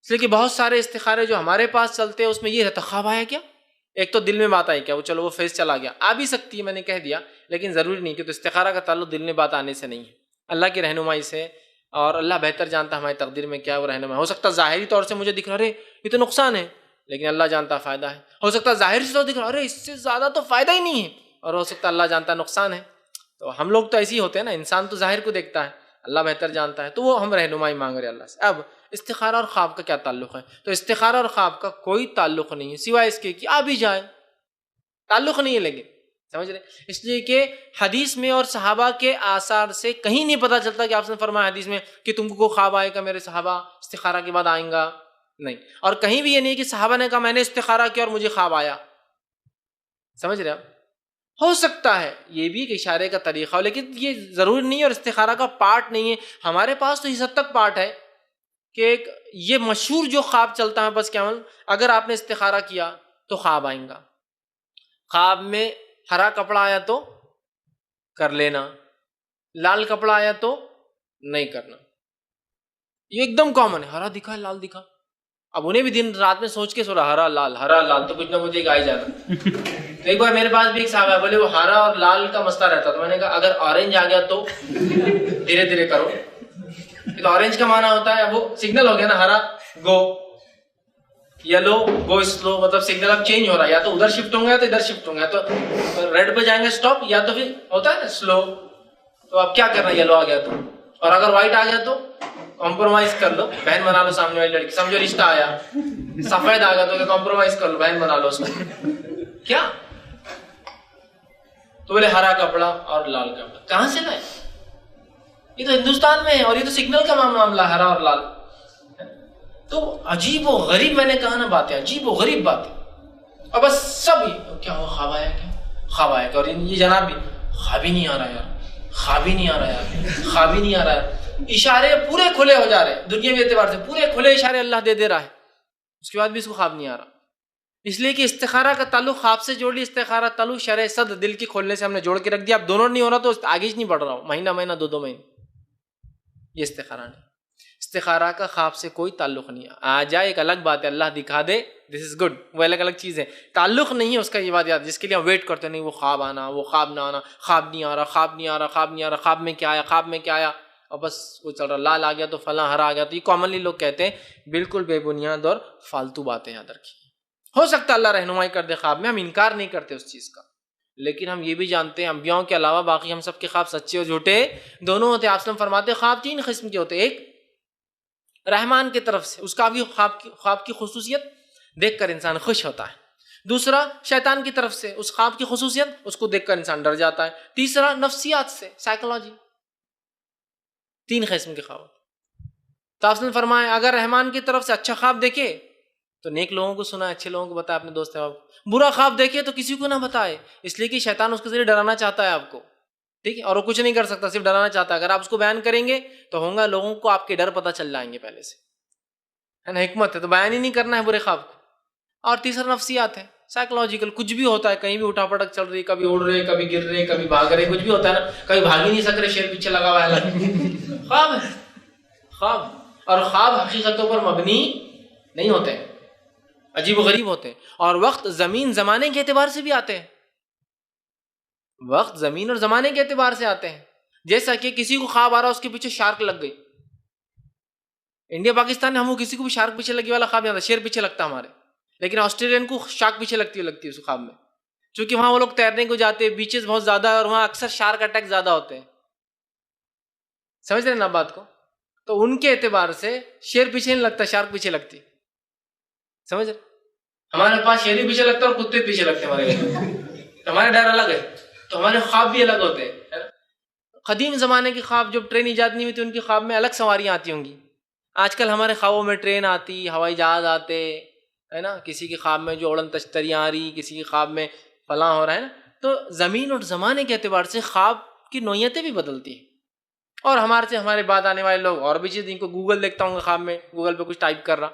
اس لیے کہ بہت سارے استخارے جو ہمارے پاس چلتے ہیں اس میں یہ رہتا خواب آیا کیا، ایک تو دل میں بات آئی کیا، وہ چلو وہ فیس چلا گیا، آ بھی سکتی ہے میں نے کہہ دیا، لیکن ضروری نہیں کہ تو استخارہ کا تعلق دل میں بات آنے سے نہیں ہے، اللہ کی رہنمائی سے، اور اللہ بہتر جانتا ہماری تقدیر میں کیا وہ رہنمائی. ہو سکتا ہے ظاہری طور سے مجھے دکھ رہا ارے یہ تو نقصان ہے، لیکن اللہ جانتا فائدہ ہے. ہو سکتا ہے ظاہر سے تو دکھ رہا ارے اس سے زیادہ تو فائدہ ہی نہیں ہے، اور ہو سکتا ہے اللہ جانتا نقصان ہے. تو ہم لوگ تو ایسے ہی ہوتے ہیں نا، انسان تو ظاہر کو دیکھتا ہے، اللہ بہتر جانتا ہے، تو وہ ہم رہنمائی مانگ رہے ہیں اللہ سے. اب استخارہ اور خواب کا کیا تعلق ہے؟ تو استخارہ اور خواب کا کوئی تعلق نہیں ہے سوائے اس کے کہ آ بھی جائے، تعلق نہیں ہے. لیکن سمجھ رہے، اس لیے کہ حدیث میں اور صحابہ کے آثار سے کہیں نہیں پتہ چلتا کہ آپ نے فرمایا حدیث میں کہ تم کو خواب آئے گا میرے صحابہ استخارہ کے بعد آئیں گا، نہیں. اور کہیں بھی یہ نہیں کہ صحابہ نے کہا میں نے استخارہ کیا اور مجھے خواب آیا. سمجھ رہے آپ؟ ہو سکتا ہے یہ بھی ایک اشارے کا طریقہ ہو، لیکن یہ ضروری نہیں ہے اور استخارہ کا پارٹ نہیں ہے. ہمارے پاس تو اس حد تک پارٹ ہے کہ ایک یہ مشہور جو خواب چلتا ہے بس کیا اگر آپ نے استخارہ کیا تو خواب آئیں گا، خواب میں ہرا کپڑا آیا تو کر لینا، لال کپڑا آیا تو نہیں کرنا. یہ ایک دم کامن ہے، ہرا دکھا لال دکھا، اب انہیں بھی دن رات میں سوچ کے سو رہا ہرا لال تو کچھ نہ کچھ ایک آ ہی جانا. تو ایک بار میرے پاس بھی ایک صاحب ہے، بولے وہ ہرا اور لال کا مسئلہ رہتا، تو میں نے کہا اگر اورنج آ گیا تو دھیرے دھیرے کرو. تو اورنج کا معنی ہوتا ہے وہ سگنل ہو گیا نا، ہرا گو، یلو گو سلو، مطلب سگنل اب چینج ہو رہا ہے، یا تو ادھر شفٹ ہوں گے یا تو ادھر شفٹ ہوں گے، تو ریڈ پہ جائیں گے اسٹاپ، یا تو پھر ہوتا ہے نا سلو. تو اب کیا کرنا، یلو آ گیا تو، اور اگر وائٹ آ گیا تو کمپرومائز کر لو، بہن بنا لو سامنے والی لڑکی، سمجھو رشتہ آیا. سفید آ گیا تو کمپرومائز کر لو، بہن بنا لو اس کو. کیا تو بولے ہرا کپڑا اور لال کپڑا کہاں سے لائے؟ یہ تو ہندوستان میں ہے اور یہ تو سگنل کا معاملہ، ہرا اور لال. تو عجیب و غریب، میں نے کہا نا باتیں عجیب و غریب باتیں. اور بس سب کیا ہوا، خواب آیا کیا، خواب آیا کیا، اور یہ جناب بھی خواب ہی نہیں آ رہا یار، خواب ہی نہیں آ رہا یار، خواب ہی نہیں آ رہا ہے. اشارے پورے کھلے ہو جا رہے دنیا کے اعتبار سے، پورے کھلے اشارے اللہ دے رہا ہے، اس کے بعد بھی اس کو خواب نہیں آ رہا. اس لیے کہ استخارہ کا تعلق خواب سے جوڑ لی، استخارہ تعلق شرح صدر دل کی کھولنے سے ہم نے جوڑ کے رکھ دیا. اب دونوں نہیں ہو رہا تو آگے ہی نہیں بڑھ رہا ہوں، مہینہ دو مہینے، یہ استخارہ نہیں. استخارہ کا خواب سے کوئی تعلق نہیں ہے. آ جائے ایک الگ بات ہے، اللہ دکھا دے دس از گڈ، وہ الگ الگ چیز ہے، تعلق نہیں ہے اس کا. یہ بات یاد جس کے لیے ہم ویٹ کرتے نہیں، وہ خواب آنا، وہ خواب نہ آنا، خواب نہیں آ رہا، خواب نہیں آ رہا، خواب نہیں آ رہا، خواب میں کیا آیا، خواب میں کیا آیا، اور بس وہ چل رہا لال آ گیا تو فلاں ہرا آ گیا. تو یہ کامنلی لوگ کہتے ہیں، بالکل بے بنیاد اور فالتو باتیں یاد رکھیے. ہو سکتا ہے اللہ رہنمائی کر دے خواب میں، ہم انکار نہیں کرتے اس چیز کا، لیکن ہم یہ بھی جانتے ہیں انبیاءوں کے علاوہ باقی ہم سب کے خواب سچے اور جھوٹے دونوں ہوتے ہیں. آپ وسلم فرماتے خواب 3 قسم کے ہوتے ہیں، ایک رحمان کی طرف سے، اس کا بھی خواب کی خصوصیت دیکھ کر انسان خوش ہوتا ہے. دوسرا شیطان کی طرف سے، اس خواب کی خصوصیت اس کو دیکھ کر انسان ڈر جاتا ہے. تیسرا نفسیات سے، سائیکولوجی. 3 قسم کے خواب. تو آپ نے فرمایا اگر رحمان کی طرف سے اچھا خواب دیکھے تو نیک لوگوں کو سنائے، اچھے لوگوں کو بتائے اپنے دوست احباب کو. برا خواب دیکھے تو کسی کو نہ بتائے، اس لیے کہ شیطان اس کے ذریعے ڈرانا چاہتا ہے آپ کو، ٹھیک ہے، اور وہ کچھ نہیں کر سکتا، صرف ڈرانا چاہتا ہے. اگر آپ اس کو بیان کریں گے تو ہوگا لوگوں کو آپ کے ڈر پتہ چل جائیں گے پہلے سے، ہے نا، حکمت ہے. تو بیان ہی نہیں کرنا ہے برے خواب کو. اور تیسرا نفسیات ہے، سائیکولوجیکل، کچھ بھی ہوتا ہے، کہیں بھی اٹھا پٹک چل رہی، کبھی اڑ رہے، کبھی گر رہے، کبھی بھاگ رہے، کچھ بھی ہوتا ہے نا، کبھی بھاگ ہی نہیں سک رہے، شیر پیچھے لگا ہوا ہے. خواب ہے، خواب. اور خواب حقیقتوں پر مبنی نہیں ہوتے، عجیب و غریب ہوتے ہیں. اور وقت زمین زمانے کے اعتبار سے بھی آتے ہیں، وقت زمین اور زمانے کے اعتبار سے آتے ہیں. جیسا کہ کسی کو خواب آ رہا اس کے پیچھے شارک لگ گئی. انڈیا پاکستان میں ہم کسی کو بھی شارک پیچھے لگی والا خواب نہیں آتا، شیر پیچھے لگتا ہمارے، لیکن آسٹریلین کو شارک پیچھے لگتی ہے اس خواب میں، چونکہ وہاں وہ لوگ تیرنے کو جاتے ہیں، بیچز بہت زیادہ ہے اور وہاں اکثر شارک اٹیک زیادہ ہوتے ہیں. سمجھ رہے ہیں نا بات کو؟ تو ان کے اعتبار سے شیر پیچھے نہیں لگتا، شارک پیچھے لگتی. سمجھ رہے؟ ہمارے پاس شیر پیچھے لگتا ہے اور کتے پیچھے لگتے ہیں. ہمارے ڈر الگ ہے، تو ہمارے خواب بھی الگ ہوتے ہیں. قدیم زمانے کے خواب، جب ٹرین ایجاد نہیں ہوئی تھی ان کے خواب میں الگ سواریاں آتی ہوں گی. آج کل ہمارے خوابوں میں ٹرین آتی، ہوائی جہاز آتے، ہے نا، کسی کے خواب میں جو اڑن تشتریاں آ رہی، کسی کے خواب میں فلاں ہو رہا ہے نا. تو زمین اور زمانے کے اعتبار سے خواب کی نوعیتیں بھی بدلتی ہیں. اور ہمارے بعد آنے والے لوگ اور بھی چیز، ان کو گوگل دیکھتا ہوں گا خواب میں، گوگل پہ کچھ ٹائپ کر رہا.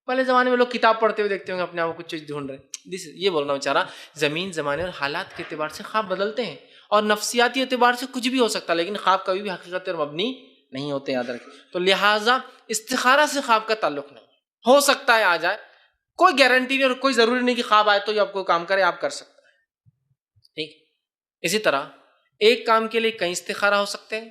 پہلے زمانے میں لوگ کتاب پڑھتے ہوئے دیکھتے ہوں گے اپنے آپ کو کچھ چیز ڈھونڈ رہے. یہ بولنا ہوں چاہ رہا، زمین زمانے اور حالات کے اعتبار سے خواب بدلتے ہیں، اور نفسیاتی اعتبار سے کچھ بھی ہو سکتا ہے، لیکن خواب کبھی بھی حقیقت پر مبنی نہیں ہوتے، یاد رکھیں. تو لہٰذا استخارہ سے خواب کا تعلق نہیں. ہو سکتا ہے آ جائے، کوئی گارنٹی نہیں اور کوئی ضروری نہیں کہ خواب آئے تو یہ آپ کو کام کرے، آپ کر سکتے ہیں. ٹھیک. اسی طرح ایک کام کے لیے کئی استخارہ ہو سکتے ہیں،